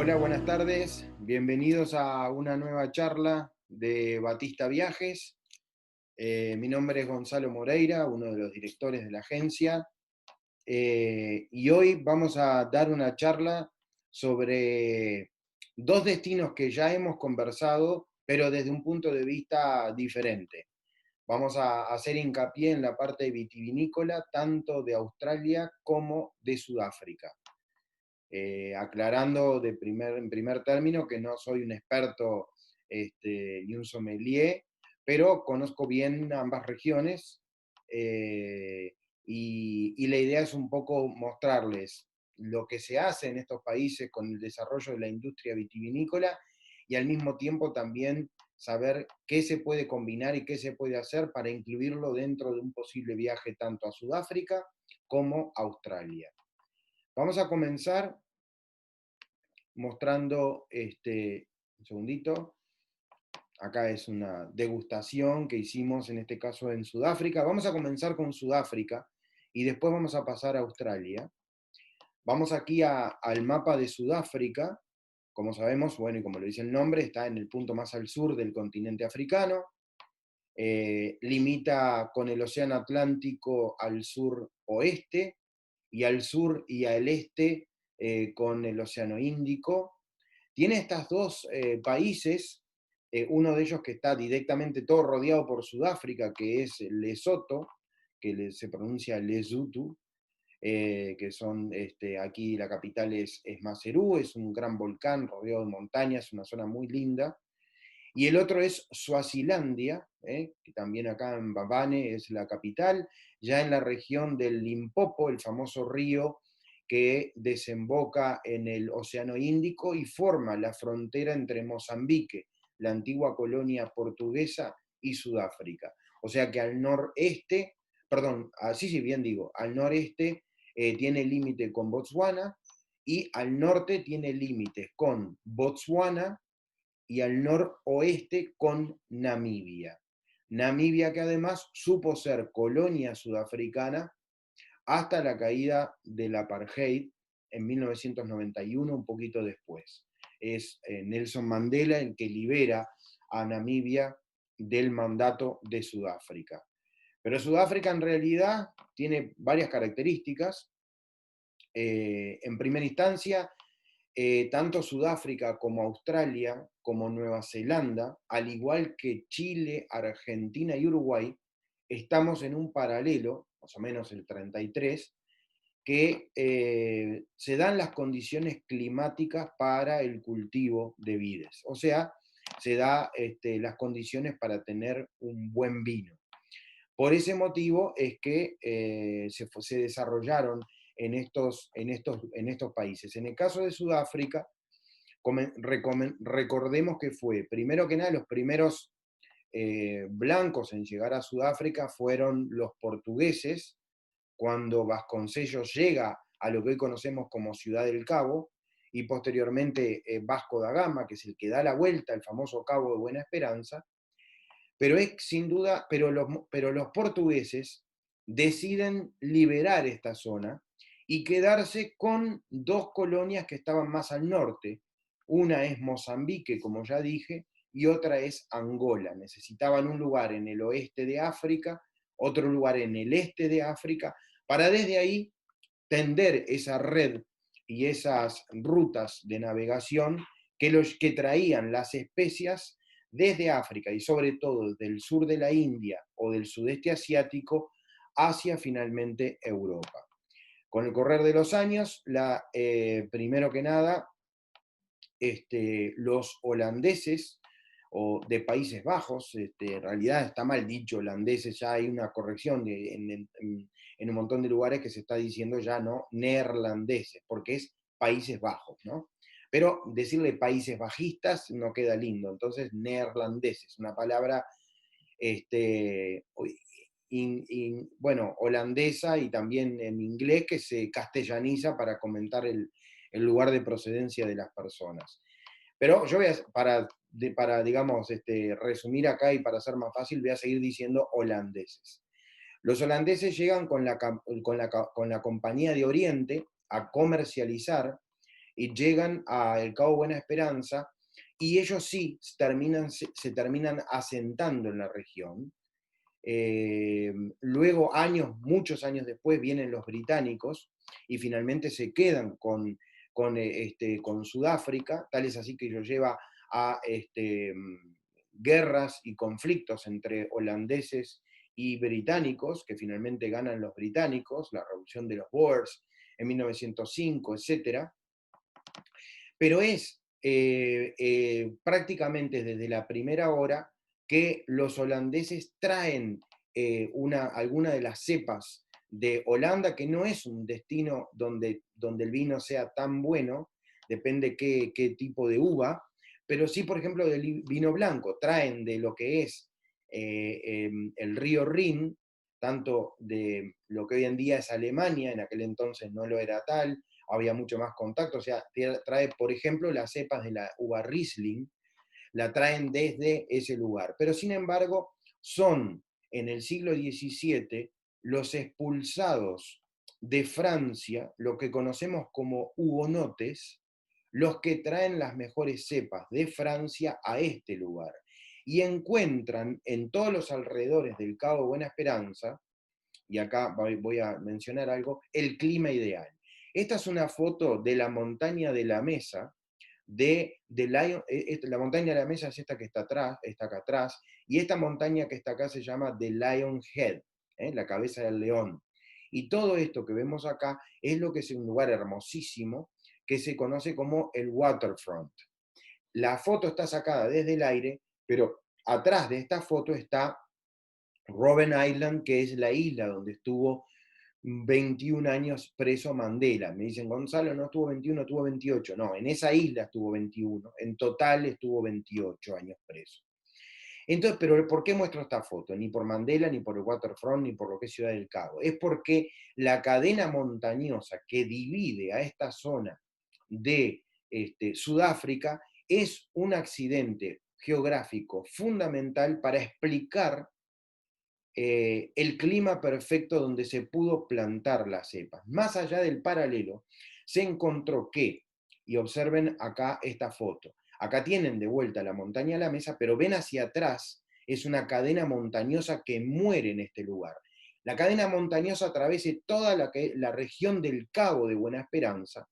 Hola, buenas tardes. Bienvenidos a una nueva charla de Batista Viajes. Mi nombre es Gonzalo Moreira, uno de los directores de la agencia. Y hoy vamos a dar una charla sobre dos destinos que ya hemos conversado, pero desde un punto de vista diferente. Vamos a hacer hincapié en la parte vitivinícola, tanto de Australia como de Sudáfrica. Aclarando en primer término que no soy un experto ni un sommelier, pero conozco bien ambas regiones, y la idea es un poco mostrarles lo que se hace en estos países con el desarrollo de la industria vitivinícola y al mismo tiempo también saber qué se puede combinar y qué se puede hacer para incluirlo dentro de un posible viaje tanto a Sudáfrica como a Australia. Vamos a comenzar mostrando, un segundito, acá es una degustación que hicimos en este caso en Sudáfrica. Vamos a comenzar con Sudáfrica y después vamos a pasar a Australia. Vamos aquí al mapa de Sudáfrica. Como sabemos, bueno, y como lo dice el nombre, está en el punto más al sur del continente africano. Limita con el Océano Atlántico al sur oeste y al sur y al este con el Océano Índico. Tiene estos dos países, uno de ellos que está directamente todo rodeado por Sudáfrica, que es Lesoto, que se pronuncia Lesotho, que son, aquí la capital es Maseru, es un gran volcán rodeado de montañas, una zona muy linda. Y el otro es Suazilandia, que también acá en Mbabane es la capital, ya en la región del Limpopo, el famoso río que desemboca en el Océano Índico y forma la frontera entre Mozambique, la antigua colonia portuguesa, y Sudáfrica. O sea que al noreste, perdón, así sí bien digo, al noreste tiene límite con Botswana y al norte tiene límites con Botswana y al noroeste con Namibia. Namibia que además supo ser colonia sudafricana hasta la caída del apartheid en 1991, un poquito después. Es Nelson Mandela el que libera a Namibia del mandato de Sudáfrica. Pero Sudáfrica en realidad tiene varias características. En primera instancia, tanto Sudáfrica como Australia, como Nueva Zelanda, al igual que Chile, Argentina y Uruguay, estamos en un paralelo, más o menos el 33, que se dan las condiciones climáticas para el cultivo de vides. O sea, se dan las condiciones para tener un buen vino. Por ese motivo es que se desarrollaron en estos países. En el caso de Sudáfrica, recordemos que fue, primero que nada, los primeros blancos en llegar a Sudáfrica fueron los portugueses, cuando Vasconcellos llega a lo que hoy conocemos como Ciudad del Cabo, y posteriormente Vasco da Gama, que es el que da la vuelta al famoso Cabo de Buena Esperanza, pero es sin duda, pero los portugueses deciden liberar esta zona y quedarse con dos colonias que estaban más al norte. Una es Mozambique, como ya dije, y otra es Angola. Necesitaban un lugar en el oeste de África, otro lugar en el este de África, para desde ahí tender esa red y esas rutas de navegación que traían las especias desde África y sobre todo del sur de la India o del sudeste asiático hacia finalmente Europa. Con el correr de los años, primero que nada, los holandeses o de Países Bajos, en realidad está mal dicho holandeses, ya hay una corrección en un montón de lugares que se está diciendo ya no neerlandeses, porque es Países Bajos, ¿no? Pero decirle países bajistas no queda lindo, entonces neerlandeses, una palabra, bueno, holandesa y también en inglés que se castellaniza para comentar el lugar de procedencia de las personas. Pero yo voy a, para digamos, resumir acá y para ser más fácil, voy a seguir diciendo holandeses. Los holandeses llegan con la Compañía de Oriente a comercializar y llegan al Cabo Buena Esperanza, y ellos sí se terminan asentando en la región. Luego, muchos años después, vienen los británicos y finalmente se quedan con Sudáfrica, tal es así que ello lleva a guerras y conflictos entre holandeses y británicos, que finalmente ganan los británicos, la revolución de los Boers en 1905, etc. Pero es prácticamente desde la primera hora que los holandeses traen alguna de las cepas de Holanda, que no es un destino donde el vino sea tan bueno, depende qué tipo de uva, pero sí, por ejemplo, del vino blanco, traen de lo que es el río Rin, tanto de lo que hoy en día es Alemania, en aquel entonces no lo era tal, había mucho más contacto, o sea, trae, por ejemplo, las cepas de la uva Riesling, la traen desde ese lugar. Pero sin embargo, son en el siglo XVII los expulsados de Francia, lo que conocemos como hugonotes, los que traen las mejores cepas de Francia a este lugar. Y encuentran en todos los alrededores del Cabo Buena Esperanza, y acá voy a mencionar algo, el clima ideal. Esta es una foto de la montaña de la Mesa, la montaña de la Mesa es esta que está atrás, está acá atrás, y esta montaña que está acá se llama The Lion Head, la cabeza del león. Y todo esto que vemos acá es lo que es un lugar hermosísimo que se conoce como el waterfront. La foto está sacada desde el aire, pero atrás de esta foto está Robben Island, que es la isla donde estuvo 21 años preso Mandela. Me dicen, Gonzalo, no estuvo 21, estuvo 28. No, en esa isla estuvo 21. En total estuvo 28 años preso. Entonces, pero ¿por qué muestro esta foto? Ni por Mandela, ni por el Waterfront, ni por lo que es Ciudad del Cabo. Es porque la cadena montañosa que divide a esta zona de Sudáfrica es un accidente geográfico fundamental para explicar el clima perfecto donde se pudo plantar las cepas. Más allá del paralelo, se encontró que, y observen acá esta foto, acá tienen de vuelta la montaña a la Mesa, pero ven hacia atrás, es una cadena montañosa que muere en este lugar. La cadena montañosa atraviesa toda la región del Cabo de Buena Esperanza,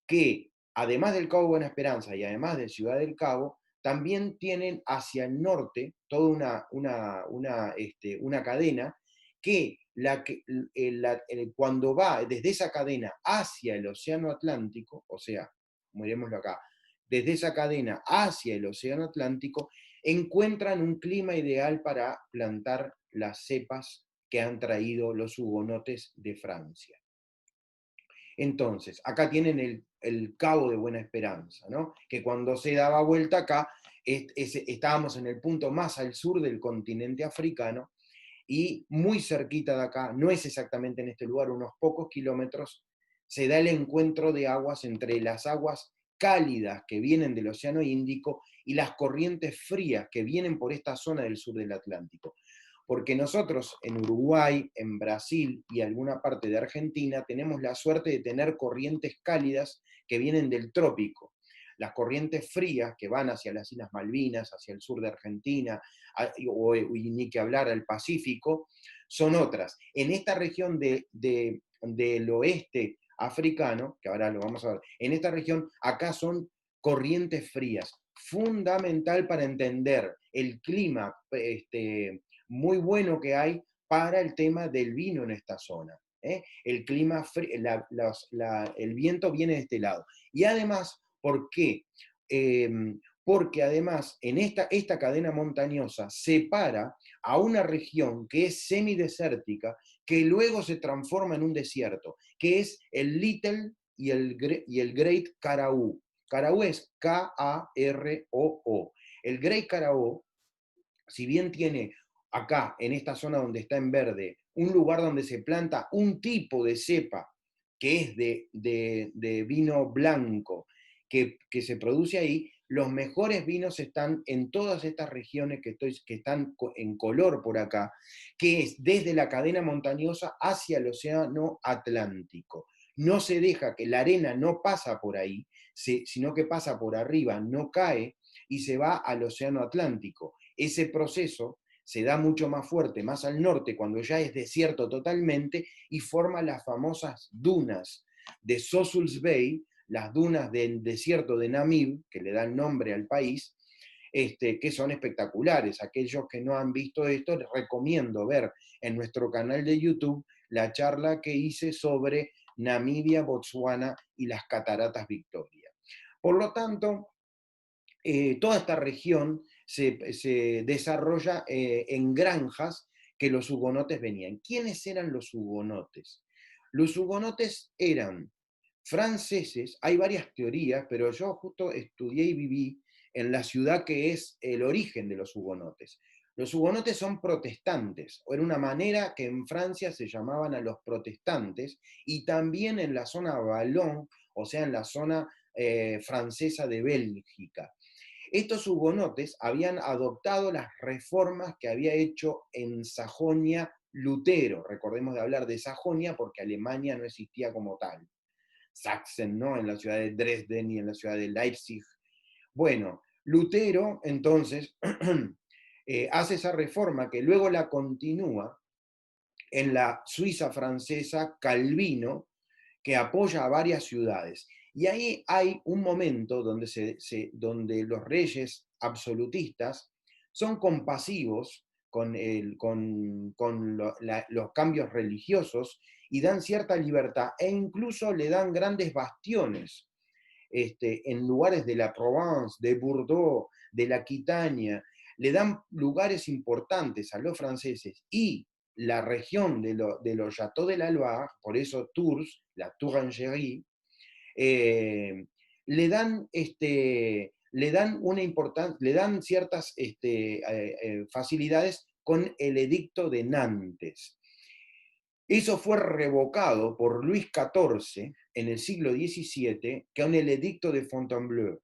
que además del Cabo Buena Esperanza y además de Ciudad del Cabo, también tienen hacia el norte toda una cadena que, cuando va desde esa cadena hacia el Océano Atlántico, o sea, miremoslo acá, desde esa cadena hacia el Océano Atlántico, encuentran un clima ideal para plantar las cepas que han traído los hugonotes de Francia. Entonces, acá tienen el Cabo de Buena Esperanza, ¿no? Que cuando se daba vuelta acá, estábamos en el punto más al sur del continente africano, y muy cerquita de acá, no es exactamente en este lugar, unos pocos kilómetros, se da el encuentro de aguas entre las aguas cálidas que vienen del Océano Índico y las corrientes frías que vienen por esta zona del sur del Atlántico. Porque nosotros en Uruguay, en Brasil y alguna parte de Argentina tenemos la suerte de tener corrientes cálidas que vienen del trópico. Las corrientes frías que van hacia las Islas Malvinas, hacia el sur de Argentina, o ni que hablar al Pacífico, son otras. En esta región del oeste africano, que ahora lo vamos a ver, en esta región acá son corrientes frías, fundamental para entender el clima muy bueno que hay para el tema del vino en esta zona. El clima, el viento viene de este lado. Y además, ¿por qué? Porque además en esta cadena montañosa separa a una región que es semidesértica, que luego se transforma en un desierto, que es el Little y el Great Karoo. Karoo es K-A-R-O-O. El Great Karoo, si bien tiene acá, en esta zona donde está en verde, un lugar donde se planta un tipo de cepa que es de vino blanco que se produce ahí, los mejores vinos están en todas estas regiones que están en color por acá, que es desde la cadena montañosa hacia el Océano Atlántico. no se deja, que la arena no pasa por ahí, sino que pasa por arriba, no cae y se va al Océano Atlántico. Ese proceso se da mucho más fuerte, más al norte, cuando ya es desierto totalmente, y forma las famosas dunas de Sosuls Bay, las dunas del desierto de Namib, que le dan nombre al país, que son espectaculares. Aquellos que no han visto esto, les recomiendo ver en nuestro canal de YouTube la charla que hice sobre Namibia, Botsuana y las Cataratas Victoria. Por lo tanto, toda esta región se desarrolla en granjas que los hugonotes venían. ¿Quiénes eran los hugonotes? Los hugonotes eran franceses, hay varias teorías, pero yo justo estudié y viví en la ciudad que es el origen de los hugonotes. Los hugonotes son protestantes, o era una manera que en Francia se llamaban a los protestantes, y también en la zona Wallon, o sea, en la zona francesa de Bélgica. Estos hugonotes habían adoptado las reformas que había hecho en Sajonia Lutero. Recordemos de hablar de Sajonia porque Alemania no existía como tal. Sachsen, ¿no? En la ciudad de Dresden y en la ciudad de Leipzig. Bueno, Lutero entonces hace esa reforma que luego la continúa en la Suiza francesa Calvino, que apoya a varias ciudades. Y ahí hay un momento donde los reyes absolutistas son compasivos con los cambios religiosos y dan cierta libertad e incluso le dan grandes bastiones en lugares de la Provence, de Bordeaux, de la Aquitania, le dan lugares importantes a los franceses y la región de los Châteaux de la Loire, por eso Tours, la Tourangerie, le dan, le dan ciertas facilidades con el edicto de Nantes. Eso fue revocado por Luis XIV en el siglo XVII con el edicto de Fontainebleau.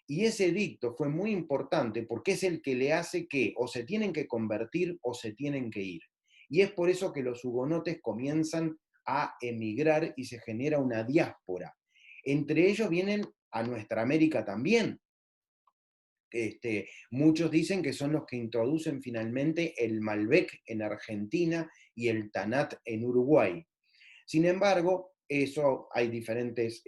Y ese edicto fue muy importante porque es el que le hace que o se tienen que convertir o se tienen que ir. Y es por eso que los hugonotes comienzan a emigrar y se genera una diáspora. Entre ellos vienen a nuestra América también. Muchos dicen que son los que introducen finalmente el Malbec en Argentina y el Tanat en Uruguay. Sin embargo, eso hay diferentes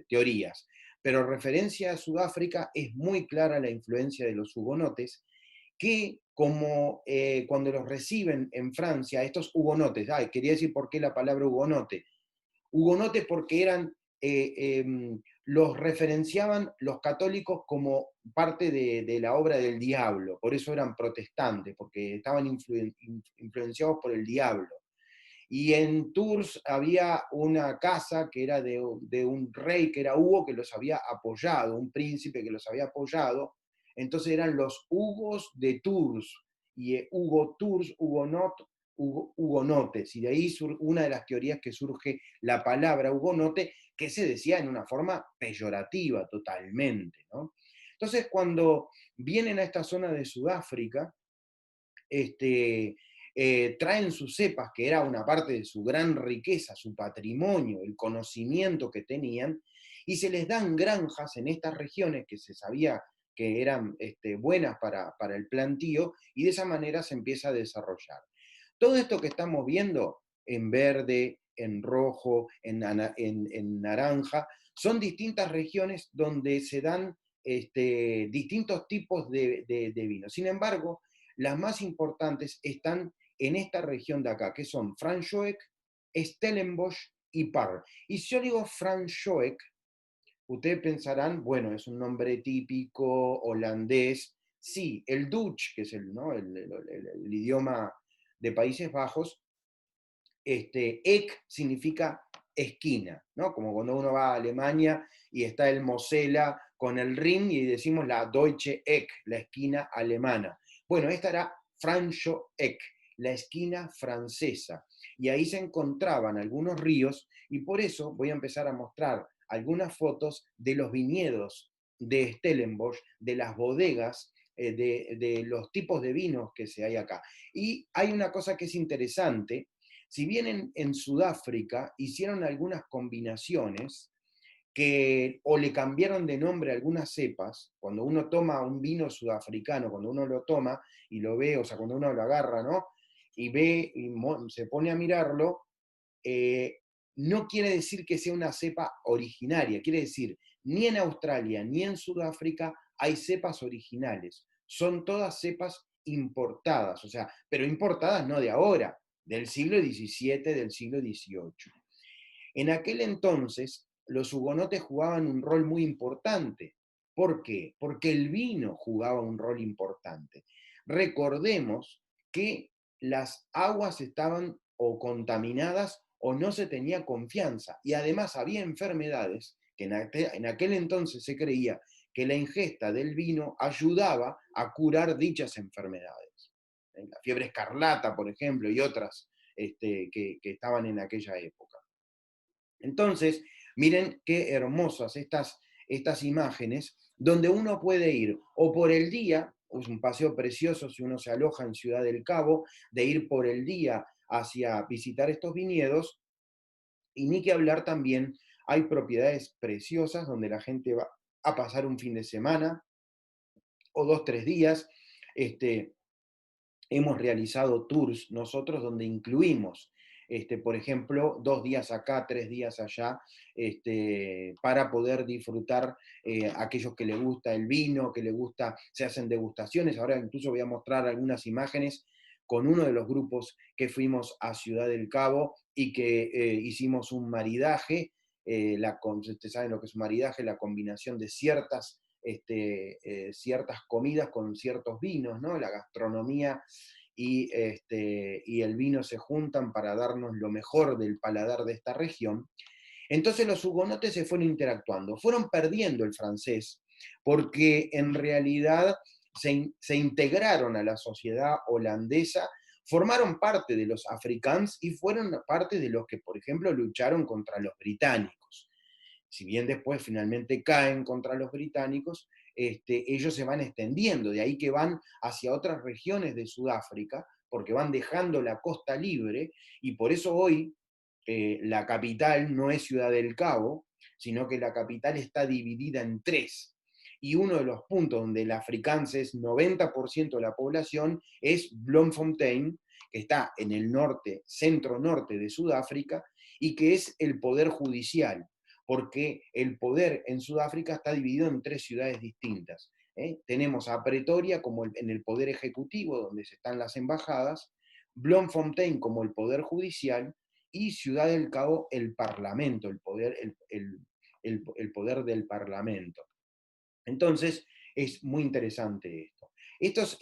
teorías, pero en referencia a Sudáfrica es muy clara la influencia de los hugonotes, que como cuando los reciben en Francia, estos hugonotes, quería decir por qué la palabra hugonote, hugonotes porque eran, los referenciaban los católicos como parte de la obra del diablo, por eso eran protestantes, porque estaban influenciados por el diablo. Y en Tours había una casa que era de un rey que era Hugo, que los había apoyado, un príncipe que los había apoyado. Entonces eran los Hugos de Tours, y Hugo Tours, Hugonot, hugonotes. Y de ahí una de las teorías que surge la palabra hugonote, que se decía en una forma peyorativa totalmente, ¿no? Entonces, cuando vienen a esta zona de Sudáfrica, traen sus cepas, que era una parte de su gran riqueza, su patrimonio, el conocimiento que tenían, y se les dan granjas en estas regiones que se sabía que eran buenas para el plantío, y de esa manera se empieza a desarrollar. Todo esto que estamos viendo en verde, en rojo, en naranja, son distintas regiones donde se dan distintos tipos de vino. Sin embargo, las más importantes están en esta región de acá, que son Franschhoek, Stellenbosch y Parr. Y si yo digo Franschhoek, ustedes pensarán, bueno, es un nombre típico holandés. Sí, el Dutch, que es ¿no? el idioma de Países Bajos, Eck significa esquina, ¿no? Como cuando uno va a Alemania y está el Mosela con el Rin y decimos la Deutsche Eck, la esquina alemana. Bueno, esta era Franschhoek, la esquina francesa. Y ahí se encontraban algunos ríos, y por eso voy a empezar a mostrar algunas fotos de los viñedos de Stellenbosch, de las bodegas, de los tipos de vinos que se hay acá. Y hay una cosa que es interesante, Si bien en Sudáfrica hicieron algunas combinaciones o le cambiaron de nombre a algunas cepas, cuando uno toma un vino sudafricano, cuando uno lo toma y lo ve, o sea, cuando uno lo agarra, ¿no? Y ve y se pone a mirarlo, eh, no quiere decir que sea una cepa originaria, quiere decir, ni en Australia ni en Sudáfrica hay cepas originales, son todas cepas importadas, o sea, pero importadas no de ahora, del siglo XVII, del siglo XVIII. En aquel entonces, los hugonotes jugaban un rol muy importante. ¿Por qué? Porque el vino jugaba un rol importante. Recordemos que las aguas estaban o contaminadas o no se tenía confianza. Y además había enfermedades que en aquel entonces se creía que la ingesta del vino ayudaba a curar dichas enfermedades. La fiebre escarlata, por ejemplo, y otras que estaban en aquella época. Entonces, miren qué hermosas estas imágenes, donde uno puede ir o por el día, es un paseo precioso si uno se aloja en Ciudad del Cabo, de ir por el día hacia visitar estos viñedos, y ni que hablar también, hay propiedades preciosas donde la gente va a pasar un fin de semana o 2, 3 días. Hemos realizado tours nosotros donde incluimos, por ejemplo, 2 días acá, 3 días allá, para poder disfrutar aquellos que les gusta el vino, que les gusta, se hacen degustaciones. Ahora incluso voy a mostrar algunas imágenes con uno de los grupos que fuimos a Ciudad del Cabo y que hicimos un maridaje. Ustedes saben lo que es un maridaje, la combinación de ciertas comidas con ciertos vinos, ¿no? La gastronomía y el vino se juntan para darnos lo mejor del paladar de esta región. Entonces los hugonotes se fueron interactuando, fueron perdiendo el francés, porque en realidad se integraron a la sociedad holandesa, formaron parte de los africans y fueron parte de los que, por ejemplo, lucharon contra los británicos. Si bien después finalmente caen contra los británicos, ellos se van extendiendo, de ahí que van hacia otras regiones de Sudáfrica, porque van dejando la costa libre, y por eso hoy la capital no es Ciudad del Cabo, sino que la capital está dividida en tres. Y uno de los puntos donde el afrikaans es 90% de la población es Bloemfontein, que está en el norte, centro-norte de Sudáfrica, y que es el poder judicial, porque el poder en Sudáfrica está dividido en 3 ciudades distintas. Tenemos a Pretoria como en el poder ejecutivo, donde están las embajadas, Bloemfontein como el poder judicial, y Ciudad del Cabo el parlamento, el poder del parlamento. Entonces, es muy interesante esto. Estas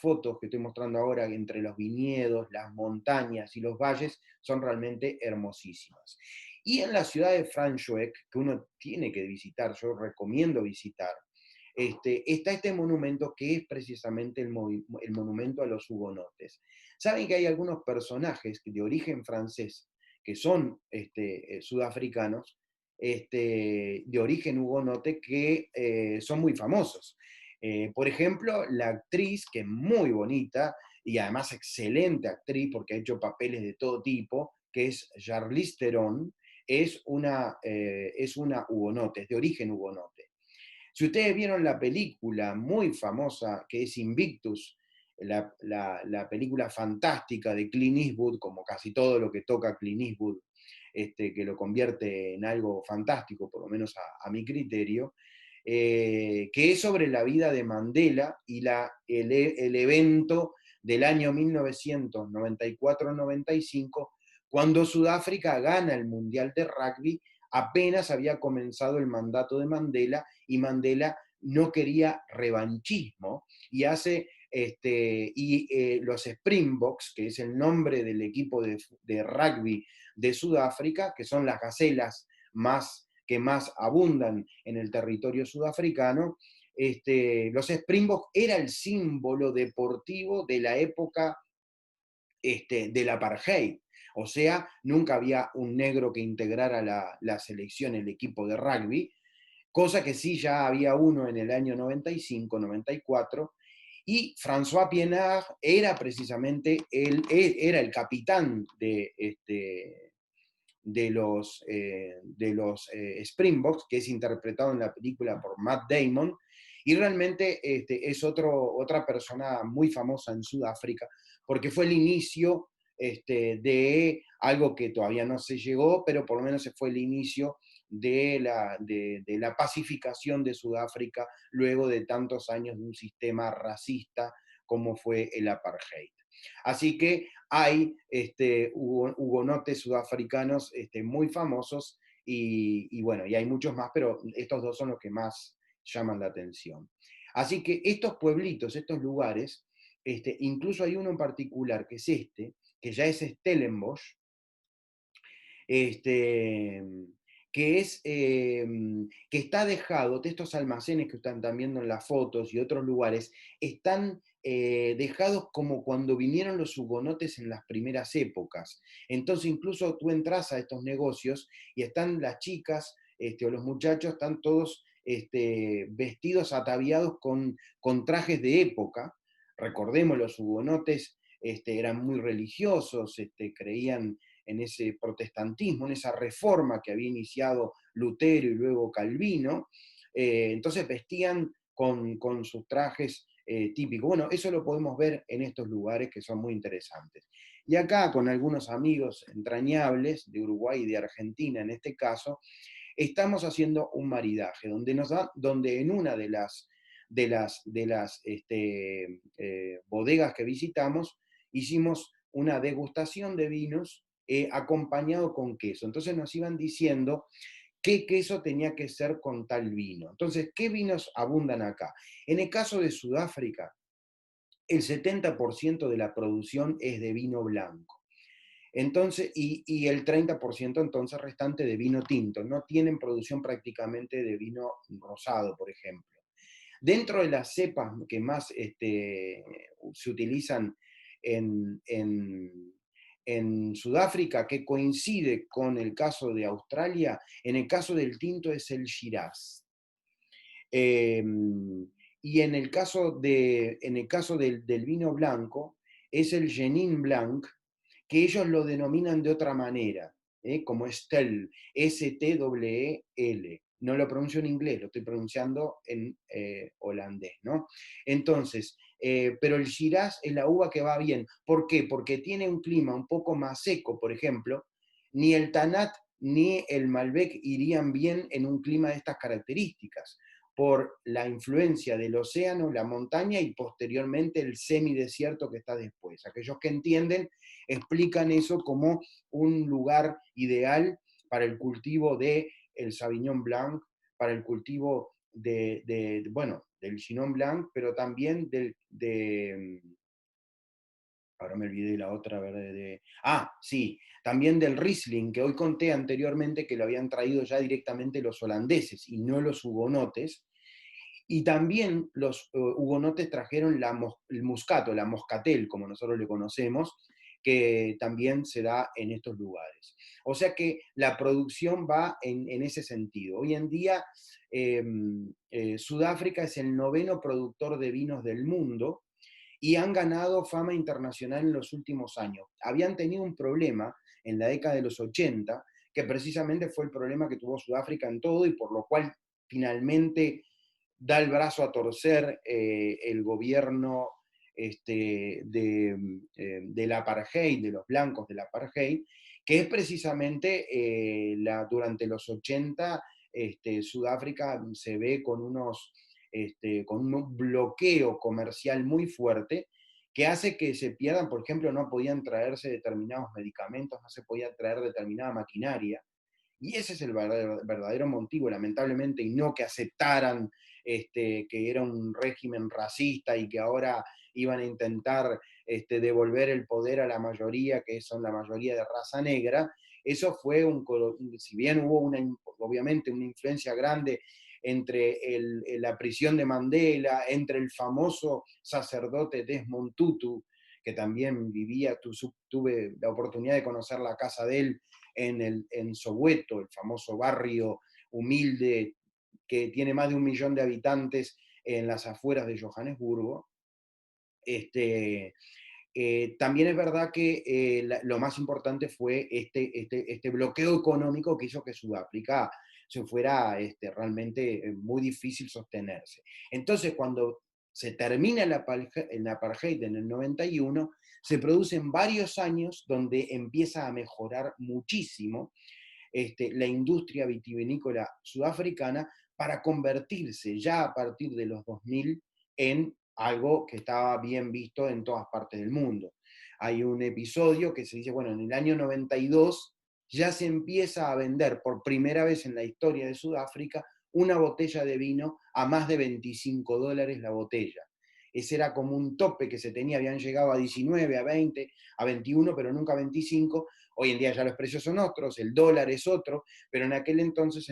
fotos que estoy mostrando ahora entre los viñedos, las montañas y los valles son realmente hermosísimas. Y en la ciudad de Franschhoek, que uno tiene que visitar, yo recomiendo visitar, está este monumento que es precisamente el monumento a los hugonotes. Saben que hay algunos personajes de origen francés que son sudafricanos, de origen hugonote, que son muy famosos. Por ejemplo, la actriz, que es muy bonita y además excelente actriz porque ha hecho papeles de todo tipo, que es Charlize Theron, es una hugonote, es de origen hugonote. Si ustedes vieron la película muy famosa que es Invictus, la película fantástica de Clint Eastwood, como casi todo lo que toca Clint Eastwood, que lo convierte en algo fantástico, por lo menos a mi criterio, que es sobre la vida de Mandela y el evento del año 1994-95, cuando Sudáfrica gana el Mundial de Rugby. Apenas había comenzado el mandato de Mandela y Mandela no quería revanchismo y los Springboks, que es el nombre del equipo de rugby de Sudáfrica, que son las gacelas que más abundan en el territorio sudafricano, los Springboks era el símbolo deportivo de la época del apartheid. O sea, nunca había un negro que integrara la selección, el equipo de rugby, cosa que sí ya había uno en el año 95, 94, Y François Pienaar era precisamente era el capitán de los Springboks, que es interpretado en la película por Matt Damon, y realmente es otra persona muy famosa en Sudáfrica, porque fue el inicio de algo que todavía no se llegó, pero por lo menos fue el inicio de la pacificación de Sudáfrica luego de tantos años de un sistema racista como fue el apartheid. Así que hay hugonotes sudafricanos muy famosos y bueno, y hay muchos más, pero estos dos son los que más llaman la atención. Así que estos pueblitos, estos lugares, incluso hay uno en particular que es que ya es Stellenbosch, este, que está dejado, de estos almacenes que están viendo en las fotos y otros lugares, están dejados como cuando vinieron los hugonotes en las primeras épocas. Entonces incluso tú entras a estos negocios y están las chicas o los muchachos, están todos vestidos, ataviados con trajes de época. Recordemos, los hugonotes eran muy religiosos, creían en ese protestantismo, en esa reforma que había iniciado Lutero y luego Calvino. Entonces vestían con sus trajes típicos. Bueno, eso lo podemos ver en estos lugares que son muy interesantes. Y acá, con algunos amigos entrañables de Uruguay y de Argentina, en este caso, estamos haciendo un maridaje, donde en una de las bodegas que visitamos, hicimos una degustación de vinos acompañado con queso. Entonces nos iban diciendo qué queso tenía que ser con tal vino. Entonces, ¿qué vinos abundan acá? En el caso de Sudáfrica, el 70% de la producción es de vino blanco. Entonces, y el 30% entonces restante de vino tinto. No tienen producción prácticamente de vino rosado, por ejemplo. Dentro de las cepas que más se utilizan en, en, en Sudáfrica, que coincide con el caso de Australia, en el caso del tinto es el Shiraz. Eh, y en el caso del vino blanco es el Chenin Blanc, que ellos lo denominan de otra manera, como Stell, S-T-E-L. No lo pronuncio en inglés, lo estoy pronunciando en holandés, ¿no? Entonces, pero el Shiraz es la uva que va bien. ¿Por qué? Porque tiene un clima un poco más seco, por ejemplo. Ni el Tanat ni el Malbec irían bien en un clima de estas características, por la influencia del océano, la montaña y posteriormente el semidesierto que está después. Aquellos que entienden explican eso como un lugar ideal para el cultivo del Sauvignon Blanc, para el cultivo del Chenin Blanc, pero también ahora me olvidé la otra, ¿verdad? Sí, también del Riesling, que hoy conté anteriormente que lo habían traído ya directamente los holandeses y no los hugonotes. Y también los hugonotes trajeron el muscato, la moscatel, como nosotros le conocemos, que también se da en estos lugares. O sea que la producción va en ese sentido. Hoy en día, Sudáfrica es el noveno productor de vinos del mundo y han ganado fama internacional en los últimos años. Habían tenido un problema en la década de los 80, que precisamente fue el problema que tuvo Sudáfrica en todo y por lo cual finalmente da el brazo a torcer el gobierno del apartheid, de los blancos del apartheid, que es precisamente durante los 80 Sudáfrica se ve con un bloqueo comercial muy fuerte que hace que se pierdan, por ejemplo, no podían traerse determinados medicamentos, no se podía traer determinada maquinaria, y ese es el verdadero motivo, lamentablemente, y no que aceptaran que era un régimen racista y que ahora iban a intentar devolver el poder a la mayoría, que son la mayoría de raza negra. Eso fue si bien hubo obviamente una influencia grande entre la prisión de Mandela, entre el famoso sacerdote Desmond Tutu, que también vivía, tuve la oportunidad de conocer la casa de él en Soweto, el famoso barrio humilde que tiene más de 1 millón de habitantes en las afueras de Johannesburgo. Este, también es verdad que lo más importante fue este bloqueo económico que hizo que Sudáfrica se fuera realmente muy difícil sostenerse. Entonces, cuando se termina el apartheid en el 91, se producen varios años donde empieza a mejorar muchísimo la industria vitivinícola sudafricana para convertirse ya a partir de los 2000 en algo que estaba bien visto en todas partes del mundo. Hay un episodio que se dice, bueno, en el año 92 ya se empieza a vender por primera vez en la historia de Sudáfrica una botella de vino a más de $25 la botella. Ese era como un tope que se tenía, habían llegado a 19, a 20, a 21, pero nunca a 25. Hoy en día ya los precios son otros, el dólar es otro, pero en aquel entonces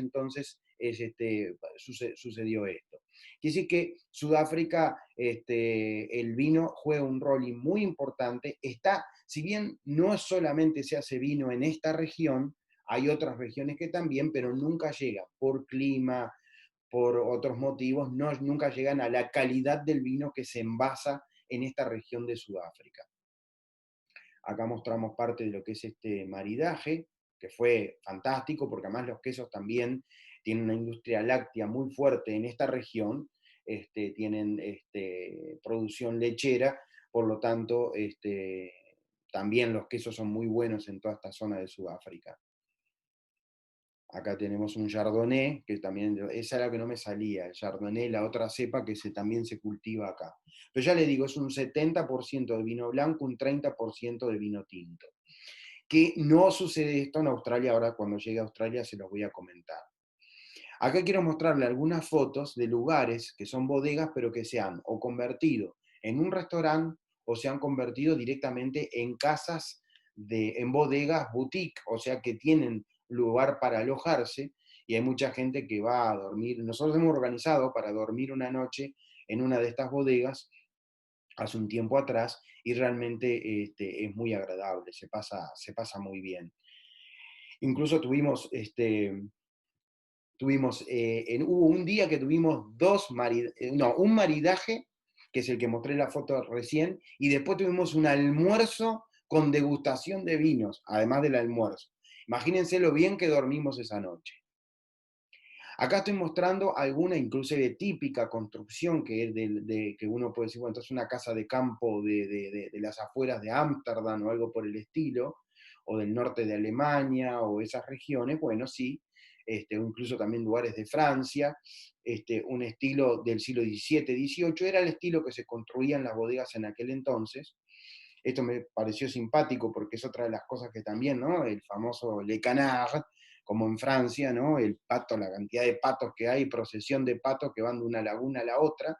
sucedió esto. Quiere decir que Sudáfrica, el vino juega un rol muy importante. Si bien no solamente se hace vino en esta región, hay otras regiones que también, pero nunca llega por clima, por otros motivos, nunca llegan a la calidad del vino que se envasa en esta región de Sudáfrica. Acá mostramos parte de lo que es este maridaje, que fue fantástico, porque además los quesos también tienen una industria láctea muy fuerte en esta región, tienen producción lechera, por lo tanto, también los quesos son muy buenos en toda esta zona de Sudáfrica. Acá tenemos un chardonnay, que también, esa era la que no me salía, el chardonnay, la otra cepa que también se cultiva acá. Pero ya le digo, es un 70% de vino blanco, un 30% de vino tinto. Que no sucede esto en Australia, ahora cuando llegue a Australia se los voy a comentar. Acá quiero mostrarle algunas fotos de lugares que son bodegas, pero que se han o convertido en un restaurante o se han convertido directamente en casas, en bodegas boutique, o sea que tienen lugar para alojarse y hay mucha gente que va a dormir. Nosotros hemos organizado para dormir una noche en una de estas bodegas hace un tiempo atrás y realmente es muy agradable, se pasa muy bien. Incluso hubo un día que tuvimos un maridaje, que es el que mostré la foto recién, y después tuvimos un almuerzo con degustación de vinos, además del almuerzo. Imagínense lo bien que dormimos esa noche. Acá estoy mostrando alguna, inclusive típica construcción que uno puede decir, bueno, esto es una casa de campo de las afueras de Ámsterdam o algo por el estilo, o del norte de Alemania o esas regiones, bueno, sí, incluso también lugares de Francia, un estilo del siglo XVII, XVIII, era el estilo que se construían las bodegas en aquel entonces. Esto me pareció simpático porque es otra de las cosas que también, ¿no? El famoso Le Canard, como en Francia, ¿no? El pato, la cantidad de patos que hay, procesión de patos que van de una laguna a la otra.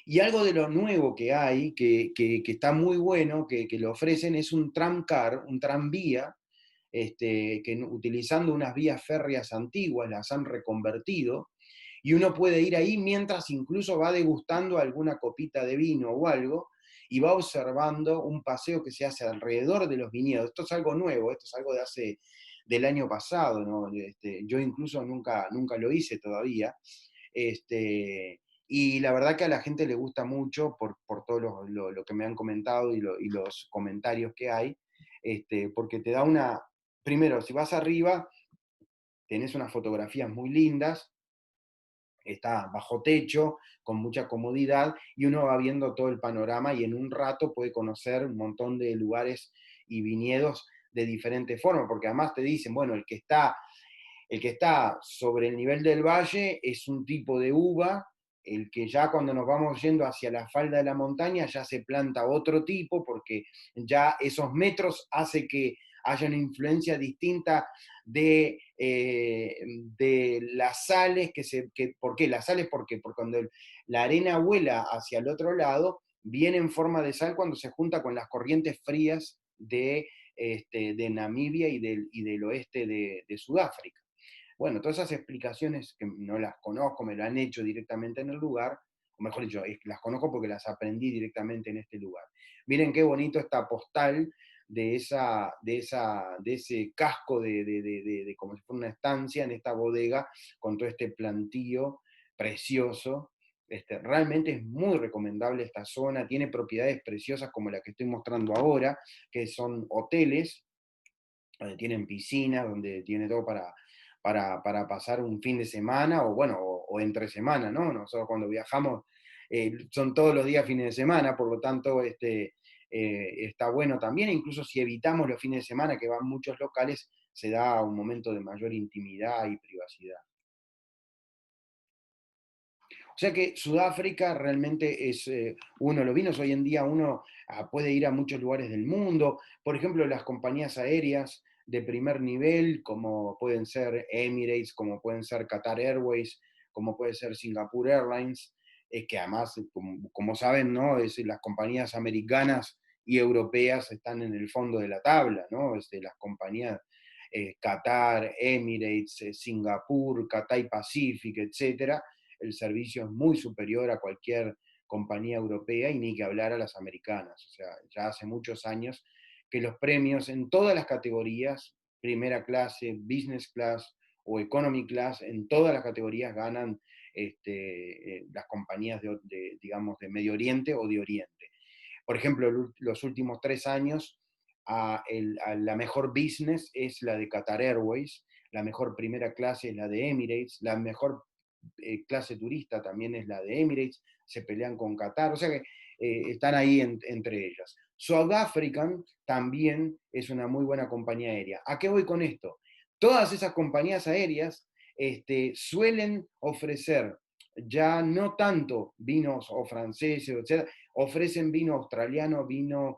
Y algo de lo nuevo que hay, que está muy bueno, que lo ofrecen, es un tramcar, un tranvía, que utilizando unas vías férreas antiguas las han reconvertido, y uno puede ir ahí mientras incluso va degustando alguna copita de vino o algo, y va observando un paseo que se hace alrededor de los viñedos. Esto es algo nuevo, esto es algo del año pasado, ¿no? Yo incluso nunca lo hice todavía. Y la verdad que a la gente le gusta mucho por todo lo que me han comentado y los comentarios que hay, porque te da primero, si vas arriba, tenés unas fotografías muy lindas, está bajo techo, con mucha comodidad, y uno va viendo todo el panorama y en un rato puede conocer un montón de lugares y viñedos de diferentes formas, porque además te dicen, bueno, el que está sobre el nivel del valle es un tipo de uva, el que ya cuando nos vamos yendo hacia la falda de la montaña ya se planta otro tipo, porque ya esos metros hace que haya una influencia distinta de las sales, ¿por qué? Las sales, ¿por qué? Porque cuando la arena vuela hacia el otro lado, viene en forma de sal cuando se junta con las corrientes frías de Namibia y del oeste de Sudáfrica. Bueno, todas esas explicaciones que no las conozco, me lo han hecho directamente en el lugar, o mejor dicho, las conozco porque las aprendí directamente en este lugar. Miren qué bonito esta postal de ese casco de como si fuera una estancia en esta bodega, con todo este plantío precioso, Realmente es muy recomendable esta zona, tiene propiedades preciosas como la que estoy mostrando ahora, que son hoteles, donde tienen piscina, donde tiene todo para pasar un fin de semana, o bueno, o entre semana, ¿no? Nosotros cuando viajamos son todos los días fines de semana, por lo tanto, está bueno también, incluso si evitamos los fines de semana, que van muchos locales, se da un momento de mayor intimidad y privacidad. O sea que Sudáfrica realmente es uno, los vinos hoy en día uno puede ir a muchos lugares del mundo, por ejemplo, las compañías aéreas de primer nivel, como pueden ser Emirates, como pueden ser Qatar Airways, como puede ser Singapore Airlines, que además, como saben, ¿no? Las compañías americanas y europeas están en el fondo de la tabla, ¿no? Las compañías Qatar, Emirates, Singapur, Cathay Pacific, etcétera, el servicio es muy superior a cualquier compañía europea y ni que hablar a las americanas. O sea, ya hace muchos años que los premios en todas las categorías, primera clase, business class o economy class, en todas las categorías ganan las compañías digamos, de Medio Oriente o de Oriente. Por ejemplo, los últimos 3 años, la mejor business es la de Qatar Airways, la mejor primera clase es la de Emirates, la mejor clase turista también es la de Emirates, se pelean con Qatar, o sea que están ahí entre ellas. South African también es una muy buena compañía aérea. ¿A qué voy con esto? Todas esas compañías aéreas suelen ofrecer ya no tanto vinos o franceses, etc., ofrecen vino australiano, vino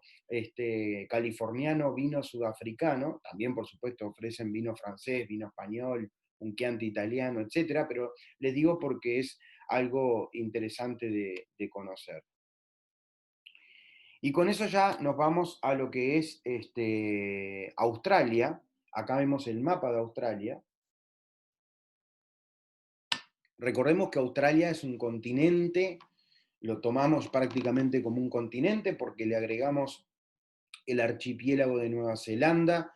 californiano, vino sudafricano, también por supuesto ofrecen vino francés, vino español, un Chianti italiano, etcétera, pero les digo porque es algo interesante de conocer. Y con eso ya nos vamos a lo que es Australia. Acá vemos el mapa de Australia. Recordemos que Australia es un continente, lo tomamos prácticamente como un continente porque le agregamos el archipiélago de Nueva Zelanda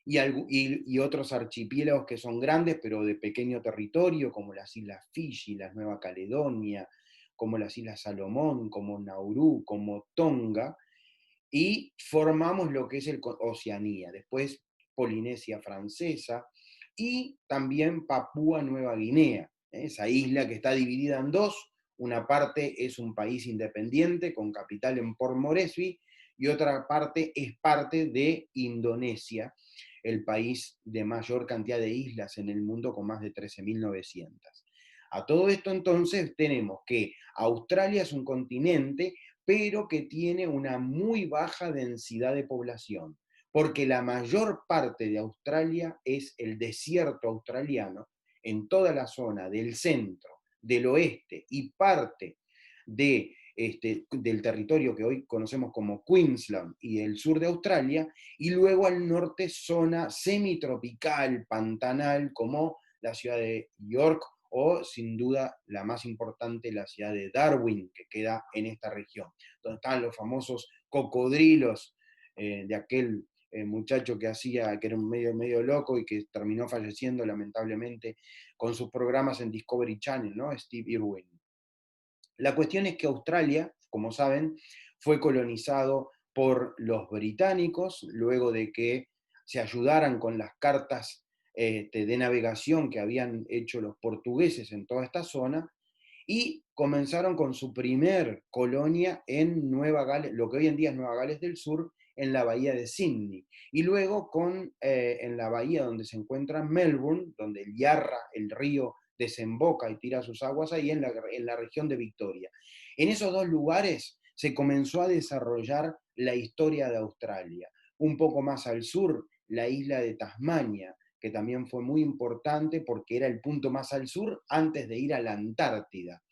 y otros archipiélagos que son grandes, pero de pequeño territorio, como las Islas Fiji, las Nueva Caledonia, como las Islas Salomón, como Nauru, como Tonga, y formamos lo que es Oceanía, después Polinesia Francesa y también Papúa Nueva Guinea, esa isla que está dividida en dos, una parte es un país independiente con capital en Port Moresby y otra parte es parte de Indonesia, el país de mayor cantidad de islas en el mundo con más de 13.900. A todo esto entonces tenemos que Australia es un continente pero que tiene una muy baja densidad de población, porque la mayor parte de Australia es el desierto australiano, en toda la zona del centro, del oeste y parte del territorio que hoy conocemos como Queensland y el sur de Australia, y luego al norte zona semitropical, pantanal, como la ciudad de York o sin duda la más importante, la ciudad de Darwin, que queda en esta región, donde están los famosos cocodrilos de aquel muchacho que era un medio loco y que terminó falleciendo lamentablemente con sus programas en Discovery Channel, ¿no? Steve Irwin. La cuestión es que Australia, como saben, fue colonizado por los británicos luego de que se ayudaran con las cartas de navegación que habían hecho los portugueses en toda esta zona y comenzaron con su primer colonia en Nueva Gales, lo que hoy en día es Nueva Gales del Sur, en la bahía de Sydney. Y luego en la bahía donde se encuentra Melbourne, donde el Yarra, el río, desemboca y tira sus aguas ahí en la región de Victoria. En esos dos lugares se comenzó a desarrollar la historia de Australia. Un poco más al sur, la isla de Tasmania, que también fue muy importante porque era el punto más al sur antes de ir a la Antártida.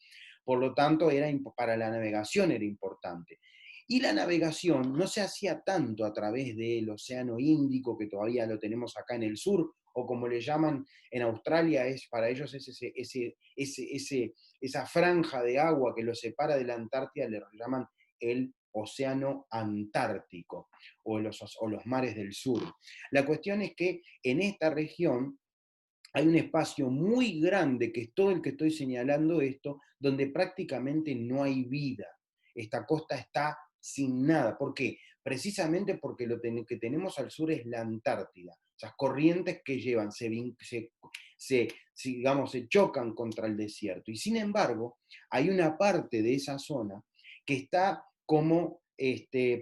Por lo tanto, para la navegación era importante. Y la navegación no se hacía tanto a través del Océano Índico, que todavía lo tenemos acá en el sur, o como le llaman en Australia, para ellos es esa franja de agua que los separa de la Antártida, le llaman el Océano Antártico o los mares del sur. La cuestión es que en esta región hay un espacio muy grande, que es todo el que estoy señalando esto, donde prácticamente no hay vida. Esta costa está sin nada. ¿Por qué? Precisamente porque que tenemos al sur es la Antártida. Esas corrientes que llevan, digamos, se chocan contra el desierto. Y sin embargo, hay una parte de esa zona que está como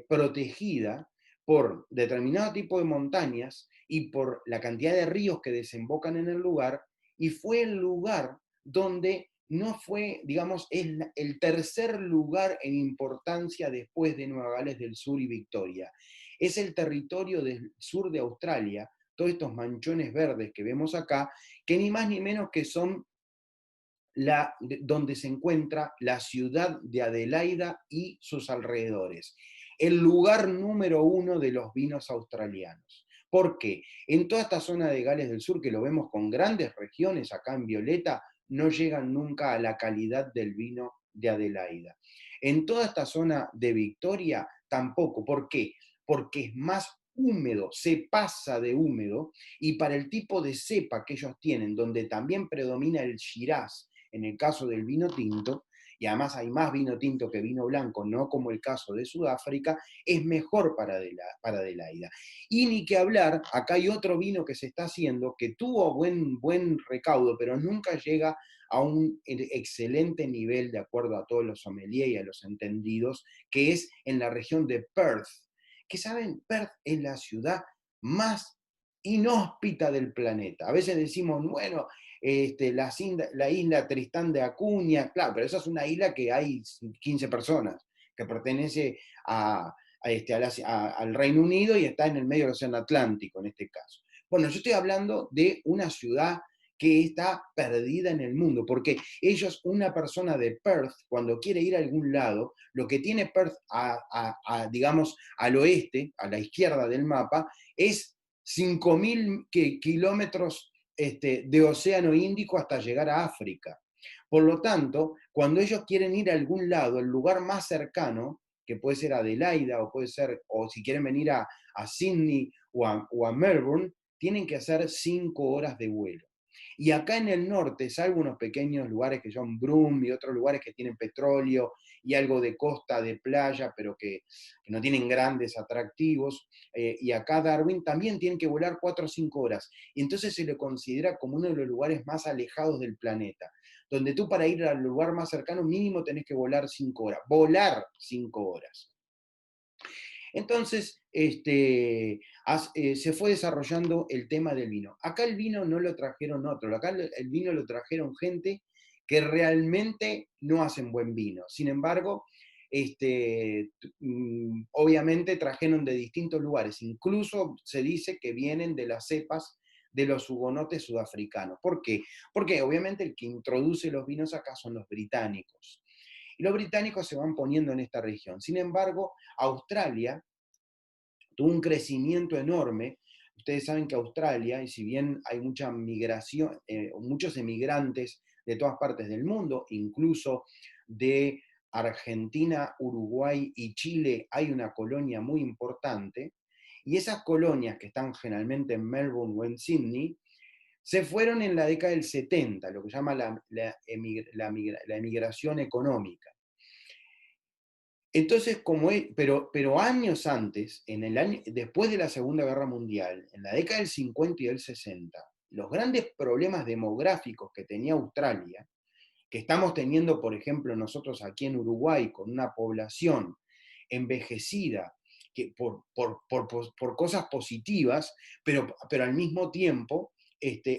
protegida por determinado tipo de montañas y por la cantidad de ríos que desembocan en el lugar, y fue el lugar donde no fue, digamos, es el tercer lugar en importancia después de Nueva Gales del Sur y Victoria. Es el territorio del sur de Australia, todos estos manchones verdes que vemos acá, que ni más ni menos que son donde se encuentra la ciudad de Adelaida y sus alrededores, el lugar número uno de los vinos australianos. ¿Por qué? En toda esta zona de Gales del Sur, que lo vemos con grandes regiones acá en violeta, no llegan nunca a la calidad del vino de Adelaida. En toda esta zona de Victoria tampoco. ¿Por qué? Porque es más húmedo, se pasa de húmedo, y para el tipo de cepa que ellos tienen, donde también predomina el Shiraz, en el caso del vino tinto, y además hay más vino tinto que vino blanco, no como el caso de Sudáfrica, es mejor para Adelaida. Y ni que hablar, acá hay otro vino que se está haciendo, que tuvo buen recaudo, pero nunca llega a un excelente nivel, de acuerdo a todos los sommeliers y a los entendidos, que es en la región de Perth. Que saben, Perth es la ciudad más inhóspita del planeta. A veces decimos, bueno, la isla Tristán de Acuña, claro, pero esa es una isla que hay 15 personas, que pertenece al Reino Unido y está en el medio del Océano Atlántico en este caso. Bueno, yo estoy hablando de una ciudad que está perdida en el mundo, porque ellos, una persona de Perth, cuando quiere ir a algún lado, lo que tiene Perth, digamos, al oeste, a la izquierda del mapa, es 5.000 kilómetros de Océano Índico hasta llegar a África. Por lo tanto, cuando ellos quieren ir a algún lado, el lugar más cercano, que puede ser Adelaida, o puede ser, o si quieren venir a Sydney o a Melbourne, tienen que hacer 5 horas de vuelo. Y acá en el norte, salvo unos pequeños lugares que son Broome y otros lugares que tienen petróleo y algo de costa, de playa, pero que no tienen grandes atractivos, y acá Darwin también tienen que volar 4 o 5 horas. Y entonces se le considera como uno de los lugares más alejados del planeta, donde tú para ir al lugar más cercano mínimo tenés que volar 5 horas. Volar 5 horas. Entonces, se fue desarrollando el tema del vino. Acá el vino no lo trajeron otros, acá el vino lo trajeron gente que realmente no hacen buen vino. Sin embargo, obviamente trajeron de distintos lugares, incluso se dice que vienen de las cepas de los hugonotes sudafricanos. ¿Por qué? Porque obviamente el que introduce los vinos acá son los británicos. Y los británicos se van poniendo en esta región. Sin embargo, Australia tuvo un crecimiento enorme. Ustedes saben que Australia, y si bien hay mucha migración, muchos emigrantes de todas partes del mundo, incluso de Argentina, Uruguay y Chile, hay una colonia muy importante, y esas colonias que están generalmente en Melbourne o en Sydney, se fueron en la década del 70, lo que se llama la emigración económica. Entonces, pero años antes, después de la Segunda Guerra Mundial, en la década del 50 y del 60, los grandes problemas demográficos que tenía Australia, que estamos teniendo, por ejemplo, nosotros aquí en Uruguay, con una población envejecida, que por cosas positivas, pero al mismo tiempo,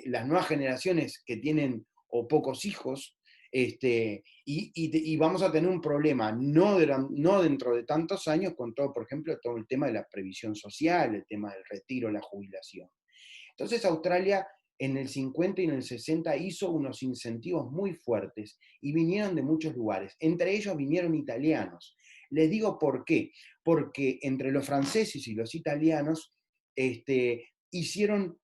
las nuevas generaciones que tienen o pocos hijos, y vamos a tener un problema, no dentro de tantos años, con todo, por ejemplo, todo el tema de la previsión social, el tema del retiro, la jubilación. Entonces Australia en el 50 y en el 60 hizo unos incentivos muy fuertes y vinieron de muchos lugares. Entre ellos vinieron italianos. Les digo por qué. Porque entre los franceses y los italianos hicieron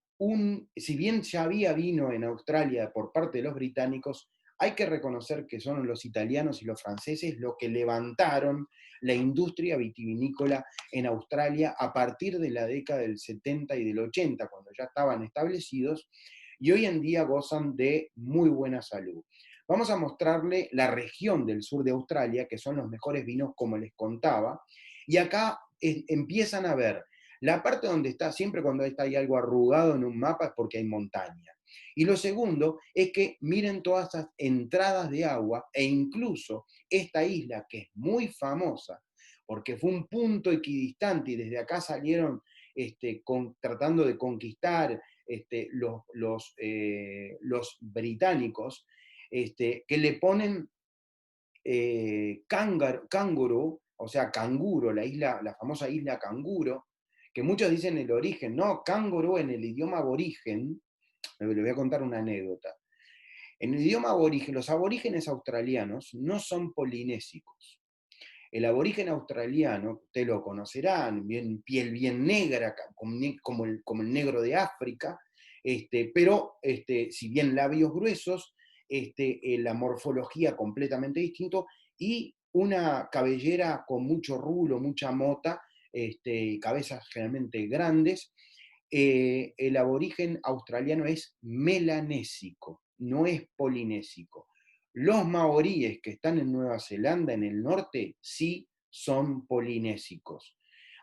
si bien ya había vino en Australia por parte de los británicos, hay que reconocer que son los italianos y los franceses los que levantaron la industria vitivinícola en Australia a partir de la década del 70 y del 80, cuando ya estaban establecidos, y hoy en día gozan de muy buena salud. Vamos a mostrarle la región del sur de Australia, que son los mejores vinos, como les contaba, y acá empiezan a ver la parte donde está, siempre cuando está ahí algo arrugado en un mapa es porque hay montaña. Y lo segundo es que miren todas esas entradas de agua e incluso esta isla que es muy famosa porque fue un punto equidistante y desde acá salieron tratando de conquistar los británicos, que le ponen Kangaroo, o sea, canguro, la famosa isla Canguro, que muchos dicen el origen, no, Kangaroo en el idioma aborigen, les voy a contar una anécdota. En el idioma aborigen, los aborígenes australianos no son polinésicos. El aborigen australiano, ustedes lo conocerán, piel bien negra, como el negro de África, pero si bien labios gruesos, la morfología completamente distinto y una cabellera con mucho rulo, mucha mota, cabezas generalmente grandes. El aborigen australiano es melanésico, no es polinésico. Los maoríes que están en Nueva Zelanda, en el norte, sí son polinésicos,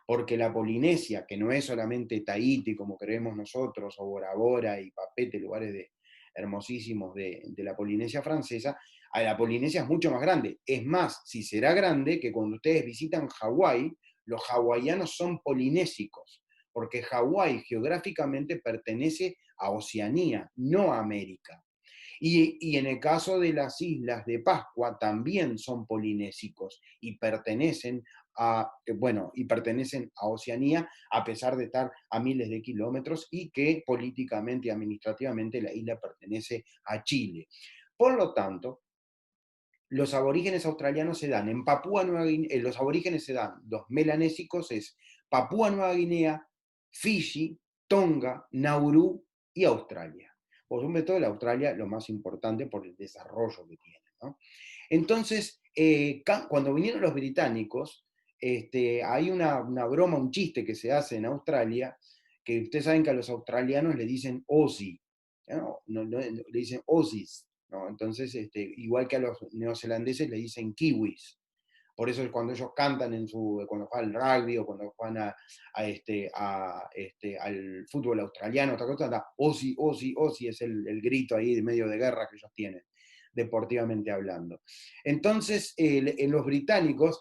porque la Polinesia, que no es solamente Tahití, como creemos nosotros, o Bora Bora y Papete, lugares hermosísimos de la Polinesia francesa, a la Polinesia es mucho más grande. Es más, si será grande, que cuando ustedes visitan Hawái, los hawaianos son polinésicos, porque Hawái geográficamente pertenece a Oceanía, no a América. Y en el caso de las islas de Pascua también son polinésicos y pertenecen y pertenecen a Oceanía, a pesar de estar a miles de kilómetros y que políticamente y administrativamente la isla pertenece a Chile. Por lo tanto, los aborígenes australianos se dan en Papúa Nueva Guinea, los aborígenes se dan, los melanésicos es Papúa Nueva Guinea, Fiji, Tonga, Nauru y Australia. Por un método de la Australia lo más importante por el desarrollo que tiene, ¿no? Entonces, cuando vinieron los británicos, hay una broma, un chiste que se hace en Australia, que ustedes saben que a los australianos le dicen Aussie, ¿no? Le dicen Aussies, ¿no? Entonces, igual que a los neozelandeses le dicen kiwis. Por eso cuando ellos cantan cuando juegan al rugby o cuando juegan al fútbol australiano, otra cosa, da Aussie, Aussie, Aussie, es el grito ahí de medio de guerra que ellos tienen, deportivamente hablando. Entonces, los británicos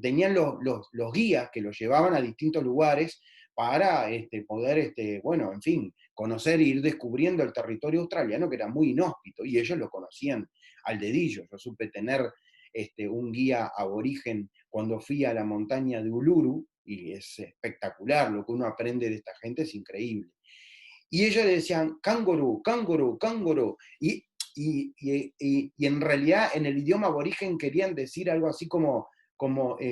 tenían los guías que los llevaban a distintos lugares para poder, bueno, en fin, conocer e ir descubriendo el territorio australiano, que era muy inhóspito, y ellos lo conocían al dedillo. Yo supe tener un guía aborigen cuando fui a la montaña de Uluru, y es espectacular, lo que uno aprende de esta gente es increíble. Y ellos le decían, canguro, canguro, canguro, y en realidad en el idioma aborigen querían decir algo así como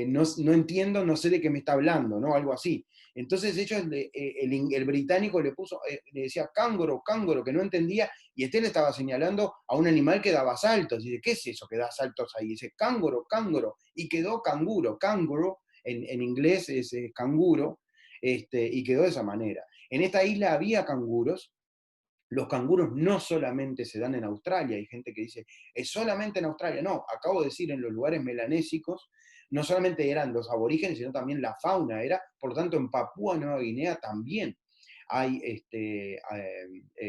no entiendo, no sé de qué me está hablando, ¿no? Algo así. Entonces ellos, el británico le decía cángoro, cángoro, que no entendía, y le estaba señalando a un animal que daba saltos. Y dice, ¿qué es eso que da saltos ahí? Y dice, cángoro, cángoro, y quedó canguro, cánguro, en inglés es canguro, y quedó de esa manera. En esta isla había canguros. Los canguros no solamente se dan en Australia, hay gente que dice, es solamente en Australia. No, acabo de decir, en los lugares melanésicos, no solamente eran los aborígenes, sino también la fauna era, por lo tanto, en Papúa Nueva Guinea también hay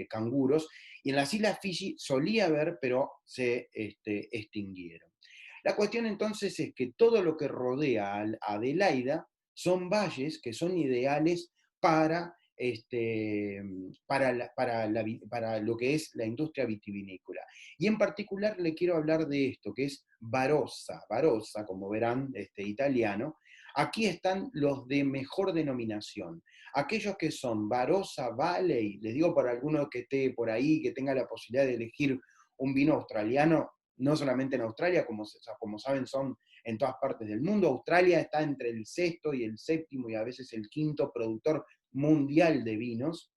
canguros, y en las islas Fiji solía haber, pero se extinguieron. La cuestión entonces es que todo lo que rodea a Adelaida son valles que son ideales para para lo que es la industria vitivinícola. Y en particular le quiero hablar de esto, que es Barossa. Barossa, como verán, italiano. Aquí están los de mejor denominación. Aquellos que son Barossa Valley, les digo para alguno que esté por ahí, que tenga la posibilidad de elegir un vino australiano, no solamente en Australia, como saben, son en todas partes del mundo. Australia está entre el sexto y el séptimo y a veces el quinto productor mundial de vinos,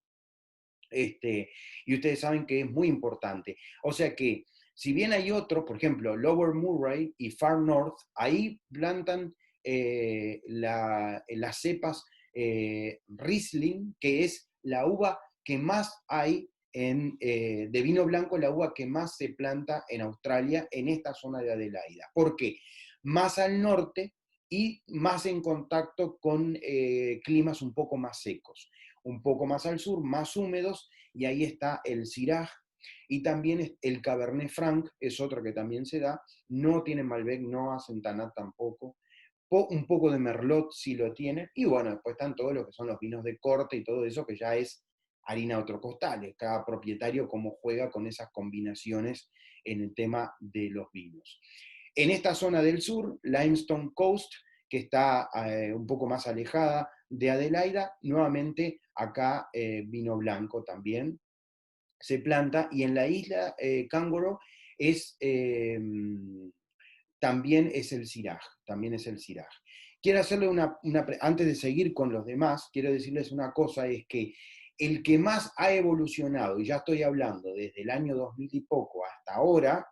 y ustedes saben que es muy importante. O sea que, si bien hay otros, por ejemplo, Lower Murray y Far North, ahí plantan las cepas Riesling, que es la uva que más hay de vino blanco, la uva que más se planta en Australia, en esta zona de Adelaida. ¿Por qué? Más al norte y más en contacto con climas un poco más secos. Un poco más al sur, más húmedos, y ahí está el Syrah, y también el Cabernet Franc, es otro que también se da. No tienen Malbec, no hacen Tanat tampoco. Un poco de Merlot sí lo tienen, y bueno, después están todos los que son los vinos de corte y todo eso, que ya es harina a otro costal. Cada propietario cómo juega con esas combinaciones en el tema de los vinos. En esta zona del sur, Limestone Coast, que está un poco más alejada de Adelaida, nuevamente acá vino blanco también se planta, y en la isla Kangaroo es, también es el Syrah, también es el Syrah. Quiero hacerle antes de seguir con los demás, quiero decirles una cosa, es que el que más ha evolucionado, y ya estoy hablando desde el año 2000 y poco hasta ahora,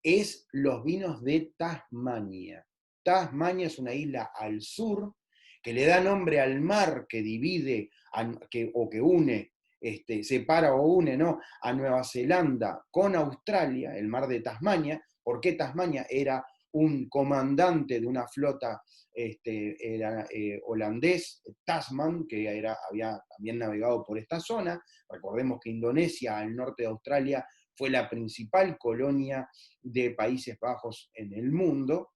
es los vinos de Tasmania. Tasmania es una isla al sur que le da nombre al mar que divide o que une, separa o une, ¿no?, a Nueva Zelanda con Australia, el mar de Tasmania. Porque Tasmania era un comandante de una flota era, holandés, Tasman, que había también navegado por esta zona. Recordemos que Indonesia, al norte de Australia, fue la principal colonia de Países Bajos en el mundo,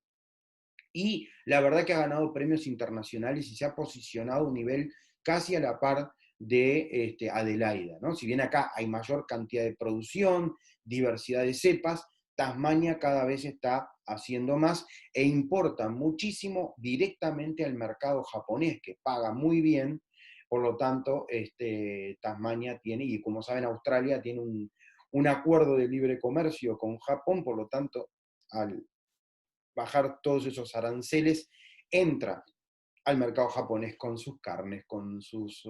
y la verdad que ha ganado premios internacionales y se ha posicionado a un nivel casi a la par de Adelaida, ¿no? Si bien acá hay mayor cantidad de producción, diversidad de cepas, Tasmania cada vez está haciendo más e importa muchísimo directamente al mercado japonés, que paga muy bien. Por lo tanto, Tasmania tiene, y como saben, Australia tiene un acuerdo de libre comercio con Japón. Por lo tanto, al bajar todos esos aranceles, entra al mercado japonés con sus carnes, con sus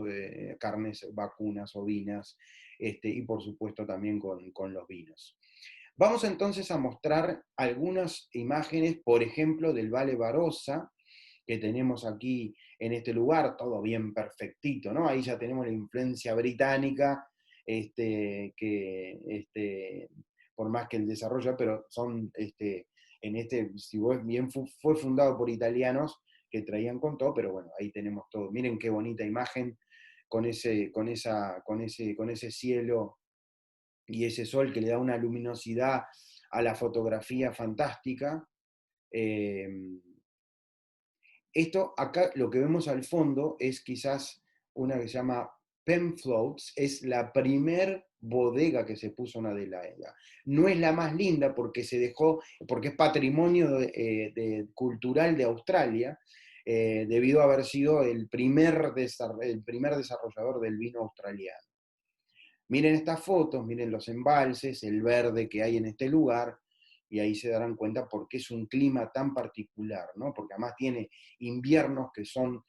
carnes vacunas, ovinas, y por supuesto también con los vinos. Vamos entonces a mostrar algunas imágenes, por ejemplo, del Valle Barossa, que tenemos aquí en este lugar, todo bien perfectito, ¿no? Ahí ya tenemos la influencia británica, por más que el desarrollo, pero son, si vos bien fue fundado por italianos que traían con todo, pero bueno, ahí tenemos todo. Miren qué bonita imagen con ese cielo y ese sol que le da una luminosidad a la fotografía fantástica. Eh, Esto acá, lo que vemos al fondo es quizás una que se llama Penfolds, es la primer bodega que se puso en Adelaida. No es la más linda porque se dejó, porque es patrimonio cultural de Australia, debido a haber sido el primer desarrollador del vino australiano. Miren estas fotos, miren los embalses, el verde que hay en este lugar, y ahí se darán cuenta por qué es un clima tan particular, ¿no? Porque además tiene inviernos que son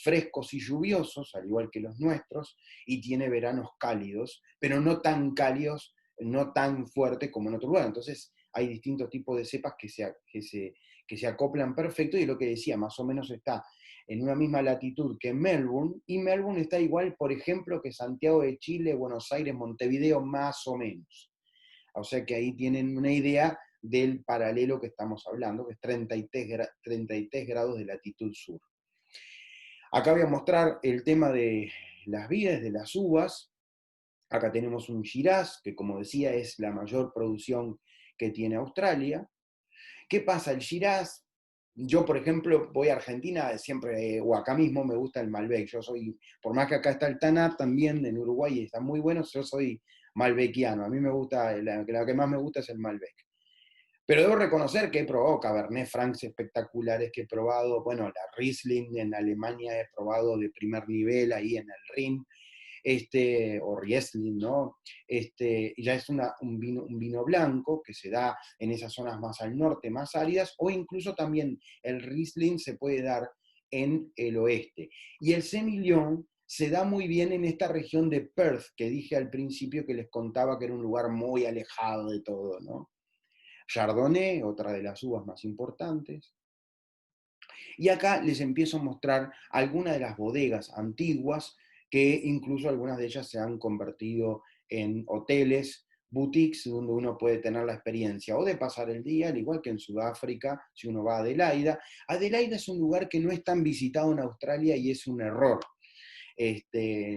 frescos y lluviosos, al igual que los nuestros, y tiene veranos cálidos, pero no tan cálidos, no tan fuertes como en otro lugar. Entonces hay distintos tipos de cepas que se acoplan perfecto, y lo que decía, más o menos está en una misma latitud que Melbourne, y Melbourne está igual, por ejemplo, que Santiago de Chile, Buenos Aires, Montevideo, más o menos. O sea que ahí tienen una idea del paralelo que estamos hablando, que es 33 grados de latitud sur. Acá voy a mostrar el tema de las vides, de las uvas. Acá tenemos un Shiraz, que como decía es la mayor producción que tiene Australia. ¿Qué pasa? El Shiraz, yo por ejemplo voy a Argentina, siempre, o acá mismo me gusta el Malbec. Yo soy, por más que acá está el Tanat también, en Uruguay está muy bueno, yo soy malbeciano. A mí me gusta, la que más me gusta es el Malbec. Pero debo reconocer que he probado Cabernet Francs espectaculares, que he probado, bueno, la Riesling en Alemania he probado de primer nivel ahí en el Rin, o Riesling, ¿no? Ya es un vino blanco que se da en esas zonas más al norte, más áridas, o incluso también el Riesling se puede dar en el oeste. Y el Semillon se da muy bien en esta región de Perth, que dije al principio que les contaba que era un lugar muy alejado de todo, ¿no? Chardonnay, otra de las uvas más importantes. Y acá les empiezo a mostrar algunas de las bodegas antiguas que incluso algunas de ellas se han convertido en hoteles, boutiques, donde uno puede tener la experiencia o de pasar el día, al igual que en Sudáfrica, si uno va a Adelaida. Adelaida es un lugar que no es tan visitado en Australia y es un error.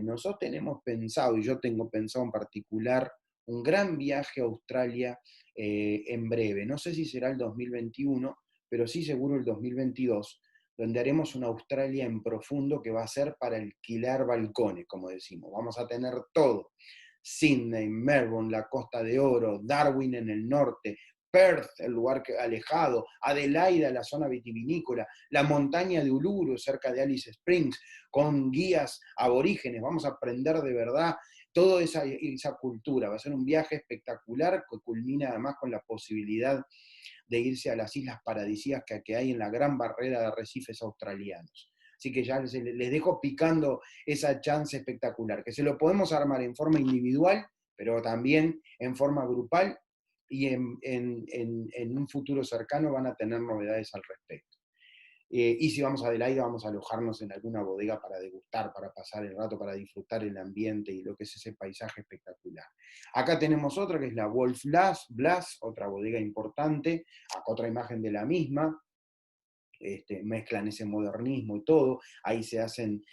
Nosotros tenemos pensado, y yo tengo pensado en particular, un gran viaje a Australia en breve. No sé si será el 2021, pero sí seguro el 2022, donde haremos una Australia en profundo que va a ser para alquilar balcones, como decimos. Vamos a tener todo. Sydney, Melbourne, la Costa de Oro, Darwin en el norte, Perth, el lugar alejado, Adelaida, la zona vitivinícola, la montaña de Uluru, cerca de Alice Springs, con guías aborígenes. Vamos a aprender de verdad toda esa cultura. Va a ser un viaje espectacular que culmina además con la posibilidad de irse a las islas paradisíacas que hay en la gran barrera de arrecifes australianos. Así que ya les dejo picando esa chance espectacular, que se lo podemos armar en forma individual, pero también en forma grupal, y en un futuro cercano van a tener novedades al respecto. Y si vamos a Adelaida, vamos a alojarnos en alguna bodega para degustar, para pasar el rato, para disfrutar el ambiente y lo que es ese paisaje espectacular. Acá tenemos otra que es la Wolf Blass, otra bodega importante, acá otra imagen de la misma. Mezclan ese modernismo y todo, ahí se hacen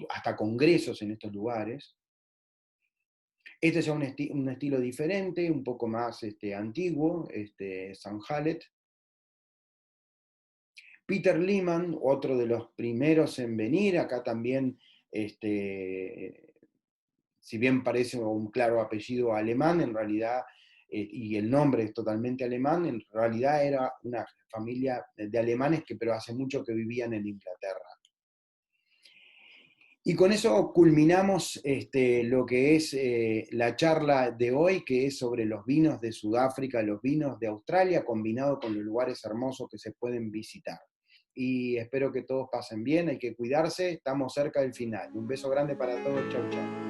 hasta congresos en estos lugares. Este es un estilo diferente, un poco más antiguo, San Hallett. Peter Lehmann, otro de los primeros en venir, acá también, si bien parece un claro apellido alemán, en realidad, y el nombre es totalmente alemán, en realidad era una familia de alemanes que pero hace mucho que vivían en Inglaterra. Y con eso culminamos lo que es la charla de hoy, que es sobre los vinos de Sudáfrica, los vinos de Australia, combinado con los lugares hermosos que se pueden visitar. Y espero que todos pasen bien, hay que cuidarse, estamos cerca del final. Un beso grande para todos, chau chau.